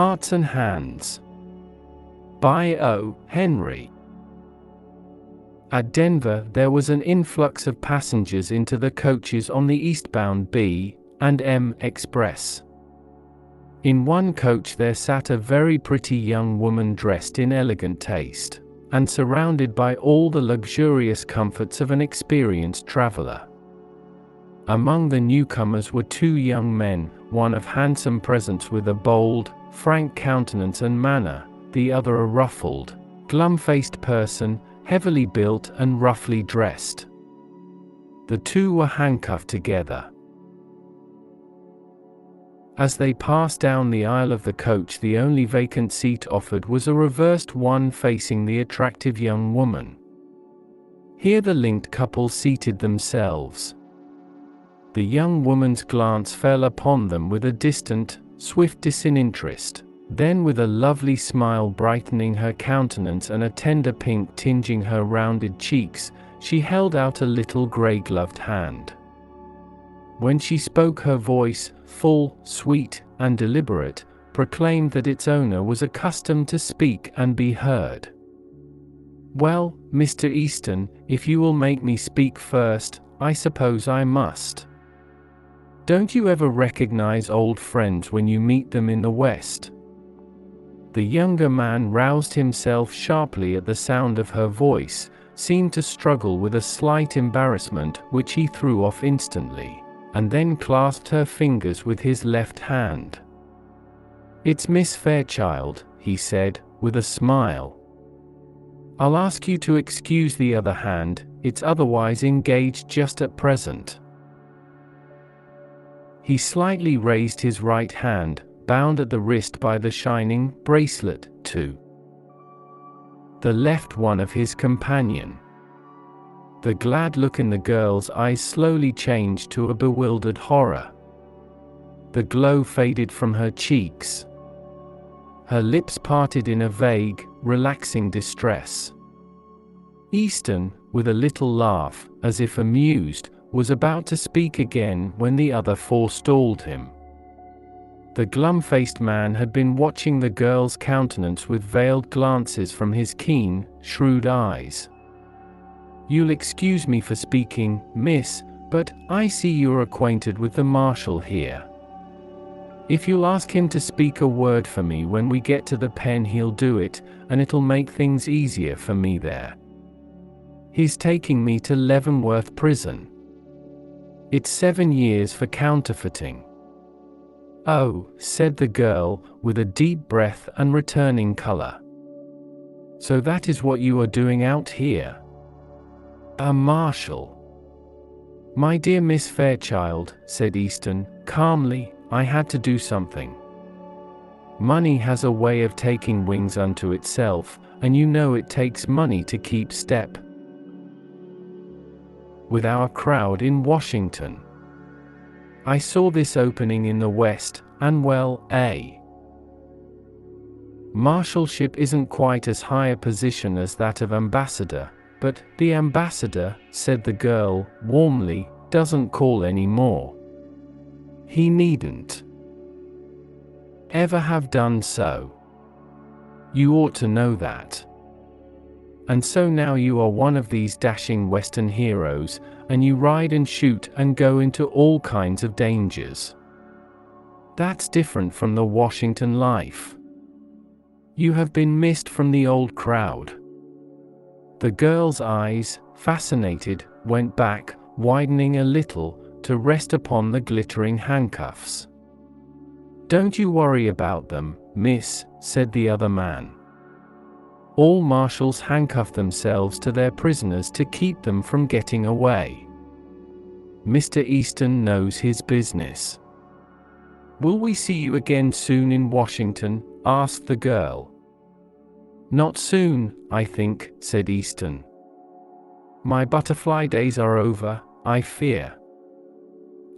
Hearts and Hands by O. Henry. At Denver, there was an influx of passengers into the coaches on the eastbound B and M Express. In one coach there sat a very pretty young woman dressed in elegant taste, and surrounded by all the luxurious comforts of an experienced traveler. Among the newcomers were two young men, one of handsome presence with a bold, frank countenance and manner, the other a ruffled, glum-faced person, heavily built and roughly dressed. The two were handcuffed together. As they passed down the aisle of the coach, the only vacant seat offered was a reversed one facing the attractive young woman. Here the linked couple seated themselves. The young woman's glance fell upon them with a distant, swift disinterest. Then, with a lovely smile brightening her countenance and a tender pink tinging her rounded cheeks, she held out a little gray-gloved hand. When she spoke, her voice, full, sweet, and deliberate, proclaimed that its owner was accustomed to speak and be heard. "Well, Mr. Easton, if you will make me speak first, I suppose I must. Don't you ever recognize old friends when you meet them in the West?" The younger man roused himself sharply at the sound of her voice, seemed to struggle with a slight embarrassment which he threw off instantly, and then clasped her fingers with his left hand. "It's Miss Fairchild," he said, with a smile. "I'll ask you to excuse the other hand, it's otherwise engaged just at present." He slightly raised his right hand, bound at the wrist by the shining bracelet, to the left one of his companion. The glad look in the girl's eyes slowly changed to a bewildered horror. The glow faded from her cheeks. Her lips parted in a vague, relaxing distress. Easton, with a little laugh, as if amused, was about to speak again when the other forestalled him. The glum-faced man had been watching the girl's countenance with veiled glances from his keen, shrewd eyes. "You'll excuse me for speaking, miss, but I see you're acquainted with the marshal here. If you'll ask him to speak a word for me when we get to the pen, he'll do it, and it'll make things easier for me there. He's taking me to Leavenworth Prison. It's 7 years for counterfeiting." "Oh," said the girl, with a deep breath and returning color. "So that is what you are doing out here? A marshal?" "My dear Miss Fairchild," said Easton, calmly, "I had to do something. Money has a way of taking wings unto itself, and you know it takes money to keep step with our crowd in Washington. I saw this opening in the West, and well, marshalship isn't quite as high a position as that of ambassador, but the ambassador," said the girl, warmly, "doesn't call any more. He needn't ever have done so. You ought to know that. And so now you are one of these dashing Western heroes, and you ride and shoot and go into all kinds of dangers. That's different from the Washington life. You have been missed from the old crowd." The girl's eyes, fascinated, went back, widening a little, to rest upon the glittering handcuffs. "Don't you worry about them, miss," said the other man. "All marshals handcuff themselves to their prisoners to keep them from getting away. Mr. Easton knows his business." "Will we see you again soon in Washington?" asked the girl. "Not soon, I think," said Easton. "My butterfly days are over, I fear."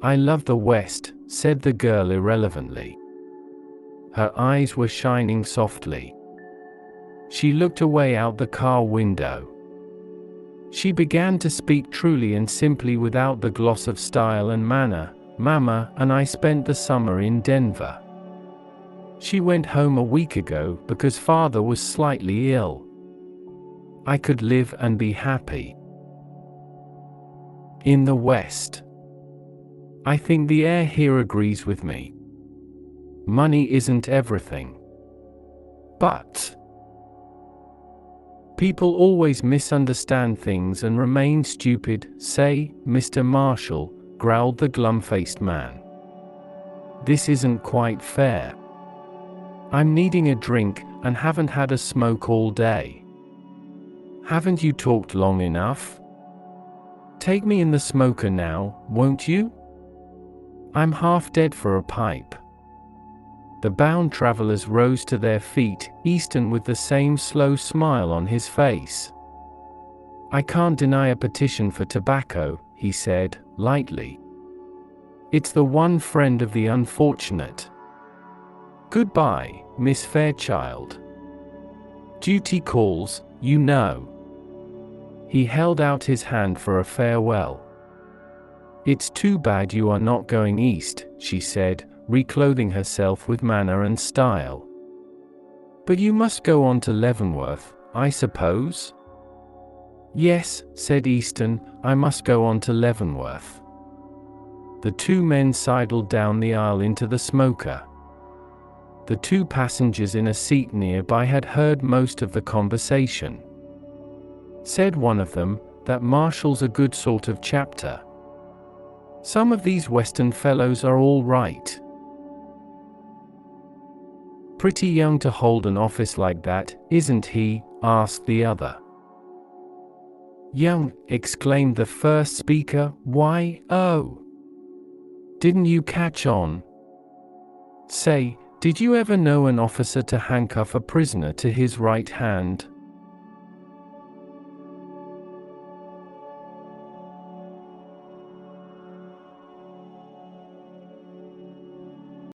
"I love the West," said the girl irrelevantly. Her eyes were shining softly. She looked away out the car window. She began to speak truly and simply without the gloss of style and manner. "Mama and I spent the summer in Denver." She went home a week ago because father was slightly ill. I could live and be happy. In the West. I think the air here agrees with me. Money isn't everything. But people always misunderstand things and remain stupid, say, Mr. Marshall, growled the glum-faced man. This isn't quite fair. I'm needing a drink and haven't had a smoke all day. Haven't you talked long enough? Take me in the smoker now, won't you? I'm half dead for a pipe. The bound travelers rose to their feet, Easton with the same slow smile on his face. I can't deny a petition for tobacco, he said, lightly. It's the one friend of the unfortunate. Goodbye, Miss Fairchild. Duty calls, you know. He held out his hand for a farewell. It's too bad you are not going east, she said, reclothing herself with manner and style. But you must go on to Leavenworth, I suppose? Yes, said Easton, I must go on to Leavenworth. The two men sidled down the aisle into the smoker. The two passengers in a seat nearby had heard most of the conversation. Said one of them, that Marshall's a good sort of chapter. Some of these Western fellows are all right. Pretty young to hold an office like that, isn't he? Asked the other. Young, exclaimed the first speaker, why, oh. Didn't you catch on? Say, did you ever know an officer to handcuff a prisoner to his right hand?